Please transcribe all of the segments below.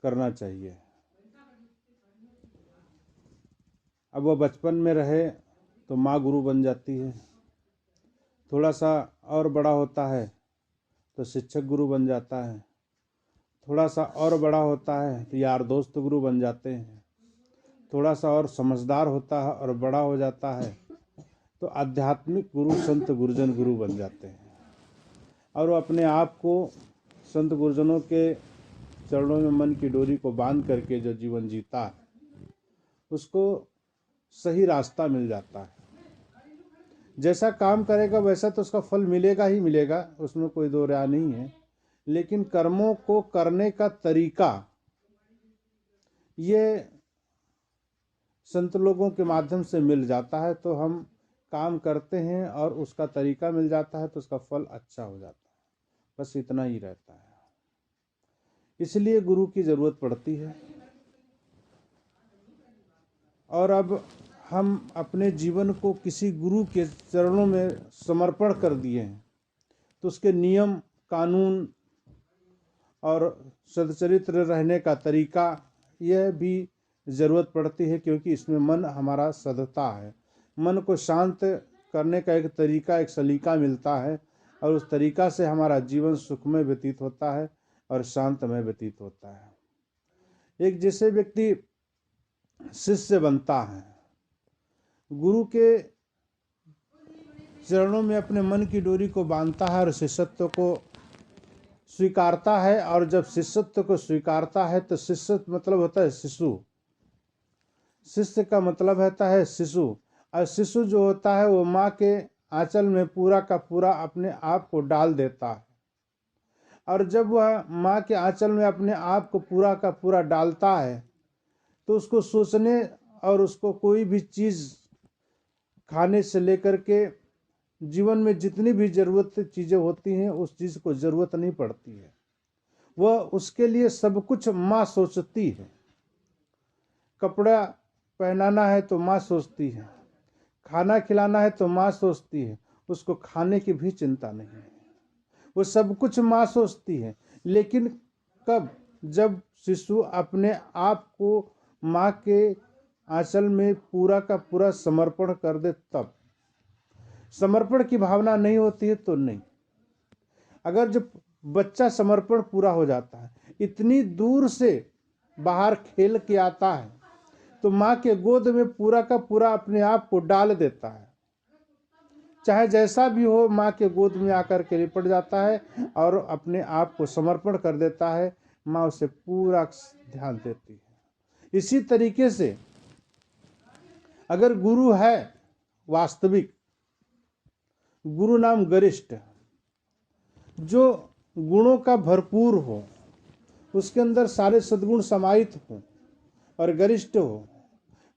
करना चाहिए। अब वह बचपन में रहे तो माँ गुरु बन जाती है, थोड़ा सा और बड़ा होता है तो शिक्षक गुरु बन जाता है, थोड़ा सा और बड़ा होता है तो यार दोस्त गुरु बन जाते हैं, थोड़ा सा और समझदार होता है और बड़ा हो जाता है तो आध्यात्मिक गुरु संत गुरुजन गुरु बन जाते हैं। और वो अपने आप को संत गुरुजनों के चरणों में मन की डोरी को बांध करके जो जीवन जीता है उसको सही रास्ता मिल जाता है। जैसा काम करेगा वैसा तो उसका फल मिलेगा ही मिलेगा, उसमें कोई दो राय नहीं है, लेकिन कर्मों को करने का तरीका ये संत लोगों के माध्यम से मिल जाता है तो हम काम करते हैं और उसका तरीका मिल जाता है तो उसका फल अच्छा हो जाता है। बस इतना ही रहता है, इसलिए गुरु की ज़रूरत पड़ती है। और अब हम अपने जीवन को किसी गुरु के चरणों में समर्पण कर दिए हैं तो उसके नियम कानून और सदचरित्र रहने का तरीका यह भी ज़रूरत पड़ती है, क्योंकि इसमें मन हमारा सधता है। मन को शांत करने का एक तरीका, एक सलीका मिलता है और उस तरीका से हमारा जीवन सुखमय व्यतीत होता है और शांतमय व्यतीत होता है। एक जैसे व्यक्ति शिष्य बनता है, गुरु के चरणों में अपने मन की डोरी को बांधता है और शिष्यत्व को स्वीकारता है। और जब शिष्यत्व को स्वीकारता है तो शिष्य मतलब होता है शिशु, शिष्य का मतलब होता है शिशु। और शिशु जो होता है वो माँ के आंचल में पूरा का पूरा अपने आप को डाल देता है। और जब वह माँ के आंचल में अपने आप को पूरा का पूरा डालता है तो उसको सोचने और उसको कोई भी चीज़ खाने से लेकर के जीवन में जितनी भी ज़रूरत चीज़ें होती हैं उस चीज़ को ज़रूरत नहीं पड़ती है। वह उसके लिए सब कुछ माँ सोचती है। कपड़ा पहनाना है तो माँ सोचती है, खाना खिलाना है तो माँ सोचती है, उसको खाने की भी चिंता नहीं है, वो सब कुछ माँ सोचती है। लेकिन कब? जब शिशु अपने आप को माँ के आंचल में पूरा का पूरा समर्पण कर दे तब। समर्पण की भावना नहीं होती है तो नहीं। अगर जब बच्चा समर्पण पूरा हो जाता है, इतनी दूर से बाहर खेल के आता है तो माँ के गोद में पूरा का पूरा अपने आप को डाल देता है, चाहे जैसा भी हो माँ के गोद में आकर के लिपट जाता है और अपने आप को समर्पण कर देता है। माँ उसे पूरा ध्यान देती है। इसी तरीके से अगर गुरु है वास्तविक, गुरु नाम गरिष्ठ, जो गुणों का भरपूर हो, उसके अंदर सारे सद्गुण समाहित हो और गरिष्ठ हो,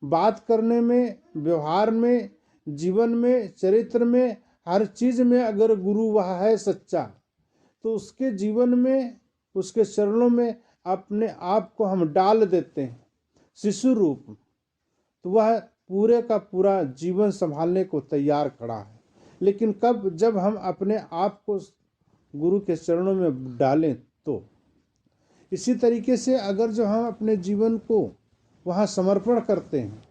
बात करने में, व्यवहार में, जीवन में, चरित्र में, हर चीज में अगर गुरु वह है सच्चा तो उसके जीवन में, उसके चरणों में अपने आप को हम डाल देते हैं शिशु रूप, तो वह पूरे का पूरा जीवन संभालने को तैयार खड़ा है। लेकिन कब? जब हम अपने आप को गुरु के चरणों में डालें तो। इसी तरीके से अगर जो हम अपने जीवन को वहाँ समर्पण करते हैं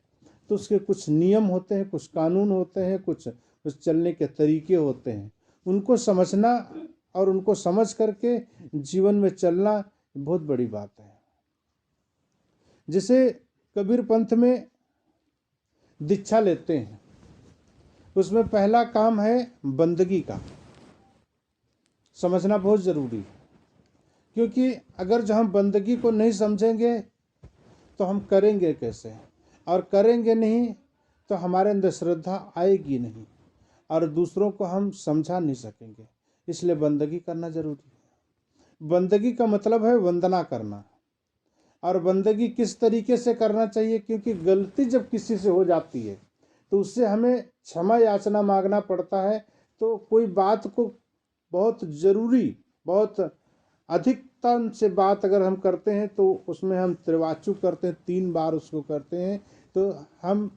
तो उसके कुछ नियम होते हैं, कुछ कानून होते हैं, कुछ चलने के तरीके होते हैं। उनको समझना और उनको समझ करके जीवन में चलना बहुत बड़ी बात है। जैसे कबीर पंथ में दीक्षा लेते हैं, उसमें पहला काम है बंदगी का। समझना बहुत ज़रूरी है, क्योंकि अगर जो हम बंदगी को नहीं समझेंगे तो हम करेंगे कैसे, और करेंगे नहीं तो हमारे अंदर श्रद्धा आएगी नहीं और दूसरों को हम समझा नहीं सकेंगे। इसलिए बंदगी करना जरूरी है। बंदगी का मतलब है वंदना करना। और बंदगी किस तरीके से करना चाहिए? क्योंकि गलती जब किसी से हो जाती है तो उससे हमें क्षमा याचना मांगना पड़ता है। तो कोई बात को बहुत ज़रूरी, बहुत अधिकतम से बात अगर हम करते हैं तो उसमें हम त्रिवाचु करते हैं, 3 बार उसको करते हैं। तो हम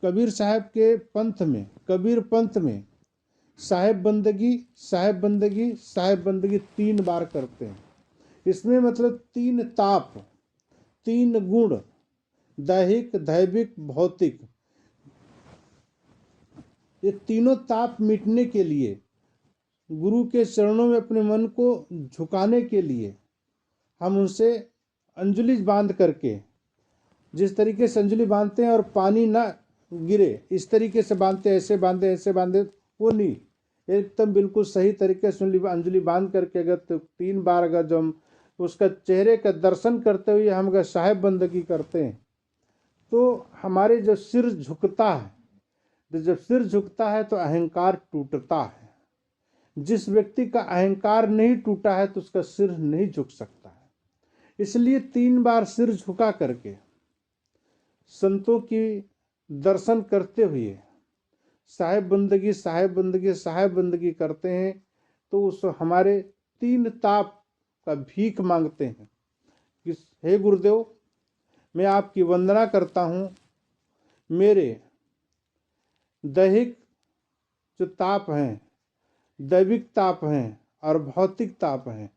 कबीर साहब के पंथ में, कबीर पंथ में साहेब बंदगी, साहेब बंदगी, साहेब बंदगी 3 बार करते हैं। इसमें मतलब 3 ताप, 3 गुण, दैहिक, दैविक, भौतिक, ये तीनों ताप मिटने के लिए, गुरु के चरणों में अपने मन को झुकाने के लिए हम उनसे अंजलि बांध करके, जिस तरीके से अंजलि बांधते हैं और पानी ना गिरे इस तरीके से बांधते, ऐसे बांधे ऐसे बांधे, वो नहीं, एकदम बिल्कुल सही तरीके से अंजलि बांध करके अगर 3 बार अगर जो हम उसका चेहरे का दर्शन करते हुए हम अगर साहेब बंदगी करते हैं तो हमारे जो सिर झुकता है, तो जब सिर झुकता है तो अहंकार टूटता है। जिस व्यक्ति का अहंकार नहीं टूटा है तो उसका सिर नहीं झुक सकता है। इसलिए 3 बार सिर झुका करके संतों की दर्शन करते हुए साहेब बंदगी साहेब बंदगी साहेब बंदगी करते हैं तो उस हमारे 3 ताप का भीख मांगते हैं कि हे गुरुदेव, मैं आपकी वंदना करता हूँ, मेरे दैहिक जो ताप हैं, दैविक ताप हैं और भौतिक ताप हैं,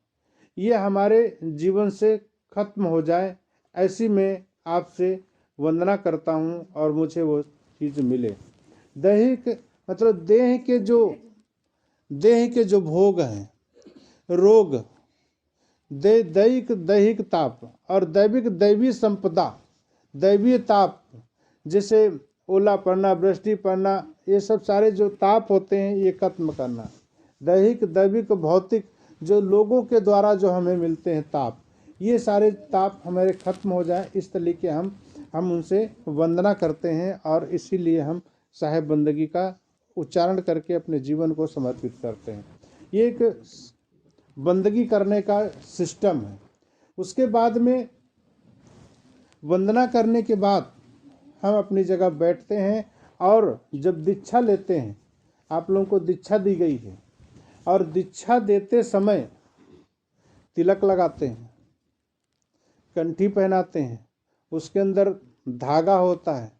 ये हमारे जीवन से खत्म हो जाए, ऐसी मैं आपसे वंदना करता हूँ और मुझे वो चीज़ मिले। दैहिक मतलब देह के जो भोग हैं, रोग, दैहिक दैहिक ताप और दैविक दैवी संपदा, दैवीय ताप, जैसे ओला पड़ना, वृष्टि पड़ना, ये सब सारे जो ताप होते हैं ये खत्म करना। दैहिक दैविक भौतिक जो लोगों के द्वारा जो हमें मिलते हैं ताप, ये सारे ताप हमारे खत्म हो जाए, इस तरीके हम उनसे वंदना करते हैं और इसीलिए हम साहेब बंदगी का उच्चारण करके अपने जीवन को समर्पित करते हैं। ये एक बंदगी करने का सिस्टम है। उसके बाद में वंदना करने के बाद हम अपनी जगह बैठते हैं और जब दीक्षा लेते हैं, आप लोगों को दीक्षा दी गई है और दीक्षा देते समय तिलक लगाते हैं, कंठी पहनाते हैं, उसके अंदर धागा होता है,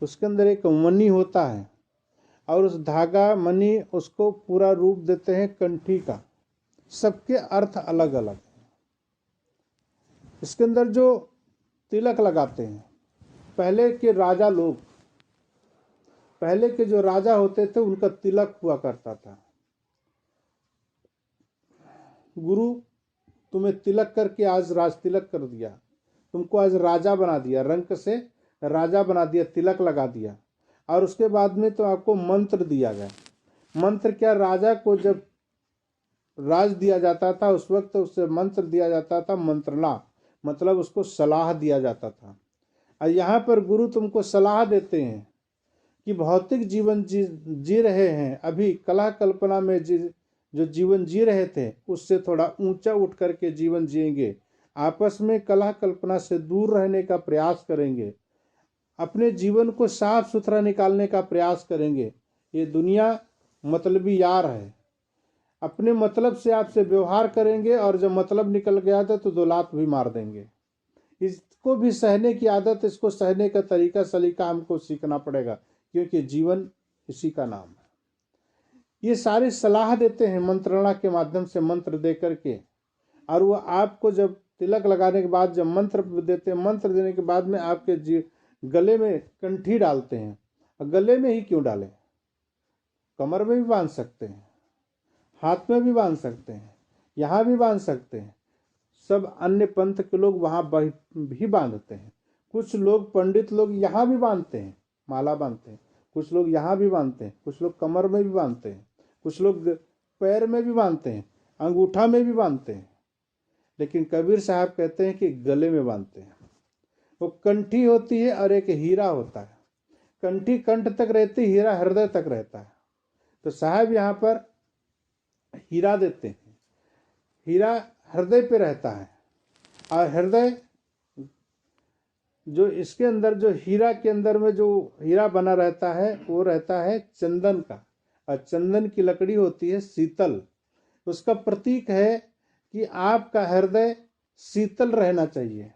उसके अंदर एक मणि होता है और उस धागा मणि उसको पूरा रूप देते हैं कंठी का। सबके अर्थ अलग अलग है। इसके अंदर जो तिलक लगाते हैं, पहले के राजा लोग, पहले के जो राजा होते थे उनका तिलक हुआ करता था। गुरु तुम्हें तिलक करके आज राज तिलक कर दिया, तुमको आज राजा बना दिया, रंक से राजा बना दिया, तिलक लगा दिया। और उसके बाद में तो आपको मंत्र दिया गया। मंत्र क्या, राजा को जब राज दिया जाता था उस वक्त उससे मंत्र दिया जाता था, मंत्रना, मतलब उसको सलाह दिया जाता था। और यहाँ पर गुरु तुमको सलाह देते हैं कि भौतिक जीवन जी रहे हैं, अभी कला कल्पना में जो जीवन जी रहे थे उससे थोड़ा ऊंचा उठ करके जीवन जिएंगे, आपस में कला कल्पना से दूर रहने का प्रयास करेंगे, अपने जीवन को साफ सुथरा निकालने का प्रयास करेंगे। ये दुनिया मतलबी यार है, अपने मतलब से आपसे व्यवहार करेंगे और जब मतलब निकल गया था तो 2 लात भी मार देंगे। इसको भी सहने की आदत, इसको सहने का तरीका सलीका हमको सीखना पड़ेगा, क्योंकि जीवन इसी का नाम है। ये सारी सलाह देते हैं मंत्रणा के माध्यम से, मंत्र दे करके। और वो आपको जब तिलक लगाने के बाद जब मंत्र देते हैं, मंत्र देने के बाद में आपके गले में कंठी डालते हैं। और गले में ही क्यों डालें, कमर में भी बांध सकते हैं, हाथ में भी बांध सकते हैं, यहाँ भी बांध सकते हैं। सब अन्य पंथ के लोग वहाँ भी बांधते हैं। कुछ लोग पंडित लोग यहाँ भी बांधते हैं, माला बांधते हैं, कुछ लोग यहाँ भी बांधते हैं, कुछ लोग कमर में भी बांधते हैं, कुछ लोग पैर में भी बांधते हैं, अंगूठा में भी बांधते हैं। लेकिन कबीर साहब कहते हैं कि गले में बांधते हैं। वो कंठी होती है और एक हीरा होता है। कंठी कंठ तक रहती, हीरा हृदय तक रहता है। तो साहब यहाँ पर हीरा देते हैं, हीरा हृदय पे रहता है। और हृदय जो इसके अंदर, जो हीरा के अंदर में जो हीरा बना रहता है वो रहता है चंदन का। और चंदन की लकड़ी होती है शीतल। उसका प्रतीक है कि आपका हृदय शीतल रहना चाहिए,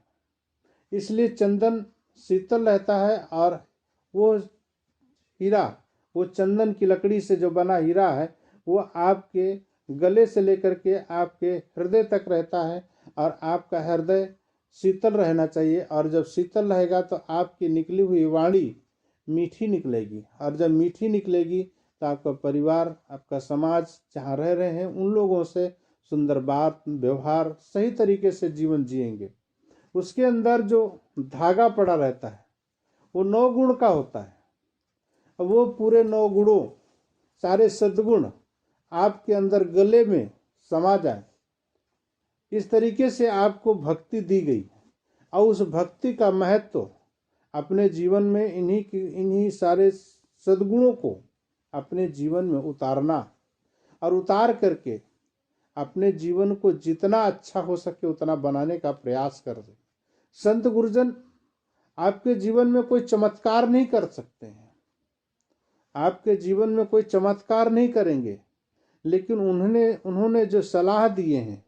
इसलिए चंदन शीतल रहता है। और वो हीरा, वो चंदन की लकड़ी से जो बना हीरा है, वो आपके गले से लेकर के आपके हृदय तक रहता है। और आपका हृदय शीतल रहना चाहिए। और जब शीतल रहेगा तो आपकी निकली हुई वाणी मीठी निकलेगी, और जब मीठी निकलेगी तो आपका परिवार, आपका समाज जहाँ रह रहे हैं उन लोगों से सुंदर बात व्यवहार सही तरीके से जीवन जिएंगे। उसके अंदर जो धागा पड़ा रहता है वो 9 गुण का होता है। अब वो पूरे 9 गुणों, सारे सद्गुण आपके अंदर गले में समा जाए, इस तरीके से आपको भक्ति दी गई है। और उस भक्ति का महत्व अपने जीवन में इन्हीं सारे सद्गुणों को अपने जीवन में उतारना, और उतार करके अपने जीवन को जितना अच्छा हो सके उतना बनाने का प्रयास कर दे। संत गुरुजन आपके जीवन में कोई चमत्कार नहीं कर सकते हैं, आपके जीवन में कोई चमत्कार नहीं करेंगे, लेकिन उन्होंने जो सलाह दिए हैं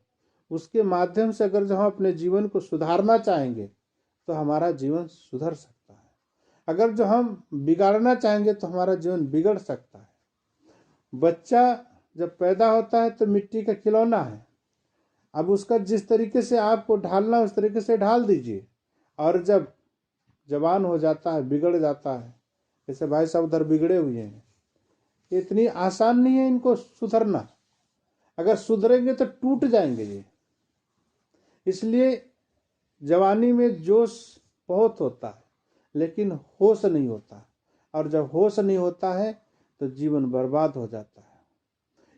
उसके माध्यम से अगर जो हम अपने जीवन को सुधारना चाहेंगे तो हमारा जीवन सुधर सकता है। अगर जो हम बिगाड़ना चाहेंगे तो हमारा जीवन बिगड़ सकता है। बच्चा जब पैदा होता है तो मिट्टी का खिलौना है, अब उसका जिस तरीके से आपको ढालना उस तरीके से ढाल दीजिए, और जब जवान हो जाता है, बिगड़ जाता है, जैसे भाई साहब उधर बिगड़े हुए हैं, इतनी आसान नहीं है इनको सुधरना। अगर सुधरेंगे तो टूट जाएंगे ये। इसलिए जवानी में जोश बहुत होता है लेकिन होश नहीं होता, और जब होश नहीं होता है तो जीवन बर्बाद हो जाता है।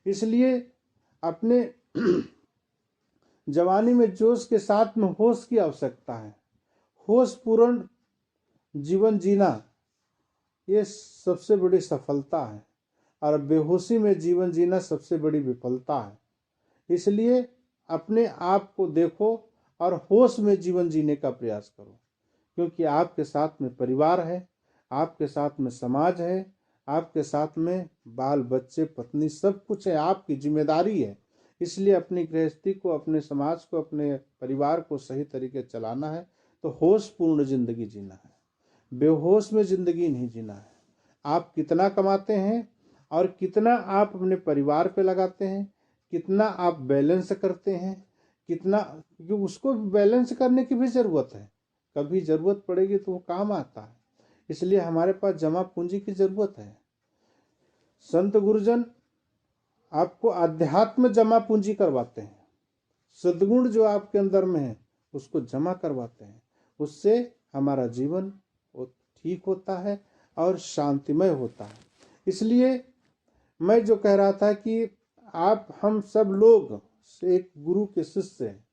इसलिए अपने जवानी में जोश के साथ में होश की आवश्यकता है। होश पूर्ण जीवन जीना ये सबसे बड़ी सफलता है, और बेहोशी में जीवन जीना सबसे बड़ी विफलता है। इसलिए अपने आप को देखो और होश में जीवन जीने का प्रयास करो, क्योंकि आपके साथ में परिवार है, आपके साथ में समाज है, आपके साथ में बाल बच्चे पत्नी सब कुछ है, आपकी जिम्मेदारी है। इसलिए अपनी गृहस्थी को, अपने समाज को, अपने परिवार को सही तरीके चलाना है तो होश पूर्ण जिंदगी जीना है, बेहोश में जिंदगी नहीं जीना है। आप कितना कमाते हैं और कितना आप अपने परिवार पे लगाते हैं, कितना आप बैलेंस करते हैं, कितना, क्योंकि उसको बैलेंस करने की भी जरूरत है, कभी जरूरत पड़ेगी तो वो काम आता है। इसलिए हमारे पास जमा पूंजी की जरूरत है। संत गुरुजन आपको अध्यात्म जमा पूंजी करवाते हैं, सद्गुण जो आपके अंदर में है उसको जमा करवाते हैं, उससे हमारा जीवन ठीक होता है और शांतिमय होता है। इसलिए मैं जो कह रहा था कि हम सब लोग एक गुरु के शिष्य हैं।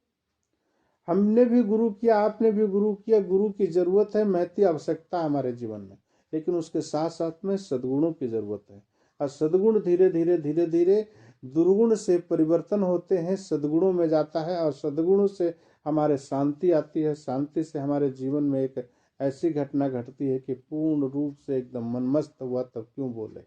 हमने भी गुरु किया, आपने भी गुरु किया। गुरु की जरूरत है, महती आवश्यकता है हमारे जीवन में, लेकिन उसके साथ साथ में सद्गुणों की जरूरत है। और सद्गुण धीरे धीरे धीरे धीरे दुर्गुण से परिवर्तन होते हैं, सद्गुणों में जाता है, और सद्गुणों से हमारे शांति आती है। शांति से हमारे जीवन में एक ऐसी घटना घटती है कि पूर्ण रूप से एकदम मन मस्त हुआ तब क्यों बोले।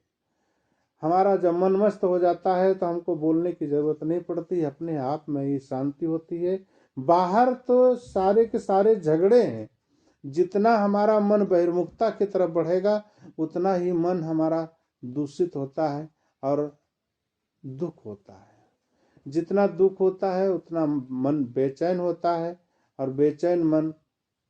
हमारा जब मन मस्त हो जाता है तो हमको बोलने की जरूरत नहीं पड़ती, अपने आप में ही शांति होती है। बाहर तो सारे के सारे झगड़े हैं, जितना हमारा मन बहिर्मुखता की तरफ बढ़ेगा उतना ही मन हमारा दूषित होता है और दुख होता है। जितना दुख होता है उतना मन बेचैन होता है, और बेचैन मन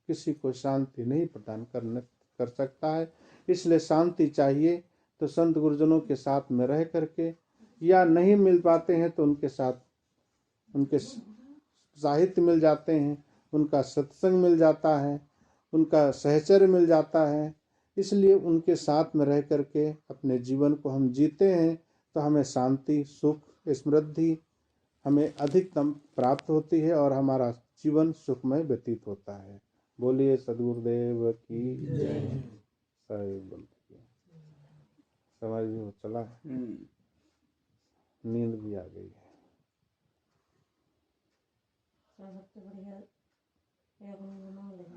किसी को शांति नहीं प्रदान कर सकता है। इसलिए शांति चाहिए तो संत गुरुजनों के साथ में रह करके, या नहीं मिल पाते हैं तो उनके साथ उनके साहित्य मिल जाते हैं, उनका सत्संग मिल जाता है, उनका सहचर्य मिल जाता है। इसलिए उनके साथ में रह करके अपने जीवन को हम जीते हैं तो हमें शांति, सुख, समृद्धि हमें अधिकतम प्राप्त होती है और हमारा जीवन सुखमय व्यतीत होता है। बोलिए सदगुरुदेव की जय। समझ में चला, नींद भी आ गई है।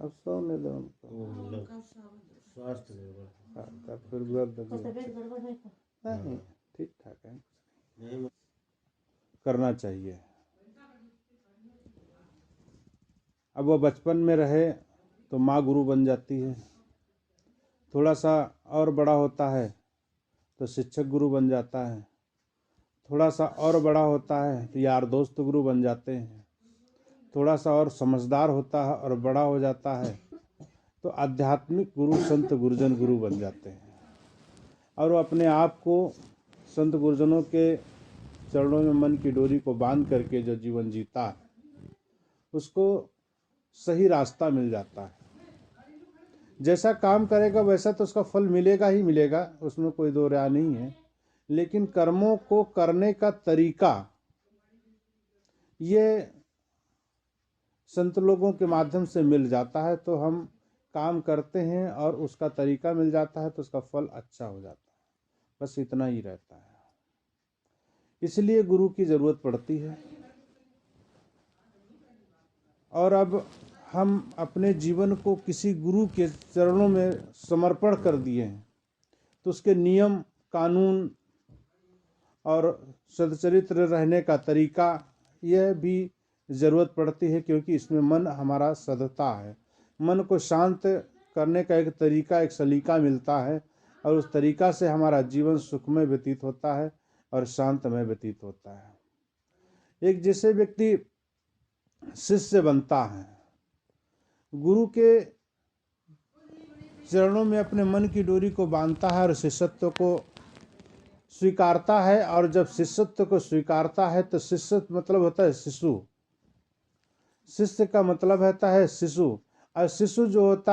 अब सोने दो उनको, स्वास्थ्य फिर नहीं, ठीक ठाक है, करना चाहिए। अब वो बचपन में रहे तो माँ गुरु बन जाती है, थोड़ा सा और बड़ा होता है तो शिक्षक गुरु बन जाता है, थोड़ा सा और बड़ा होता है तो यार दोस्त गुरु बन जाते हैं, थोड़ा सा और समझदार होता है और बड़ा हो जाता है तो आध्यात्मिक गुरु संत गुरुजन गुरु बन जाते हैं और वो अपने आप को संत गुरुजनों के चरणों में मन की डोरी को बांध करके जो जीवन जीता है उसको सही रास्ता मिल जाता है। जैसा काम करेगा वैसा तो उसका फल मिलेगा ही मिलेगा, उसमें कोई दो राय नहीं है, लेकिन कर्मों को करने का तरीका ये संत लोगों के माध्यम से मिल जाता है तो हम काम करते हैं और उसका तरीका मिल जाता है तो उसका फल अच्छा हो जाता है, बस इतना ही रहता है। इसलिए गुरु की ज़रूरत पड़ती है। और अब हम अपने जीवन को किसी गुरु के चरणों में समर्पण कर दिए हैं तो उसके नियम कानून और सदचरित्र रहने का तरीका यह भी ज़रूरत पड़ती है, क्योंकि इसमें मन हमारा सधता है। मन को शांत करने का एक तरीका, एक सलीका मिलता है और उस तरीका से हमारा जीवन सुखमय व्यतीत होता है और शांतमय व्यतीत होता है। एक जैसे व्यक्ति शिष्य बनता है, गुरु के चरणों में अपने मन की डोरी को बांधता है और शिष्यत्व को स्वीकारता है, और जब शिष्यत्व को स्वीकारता है तो शिष्य मतलब होता है शिशु, शिष्य का मतलब होता है शिशु, और शिशु जो होता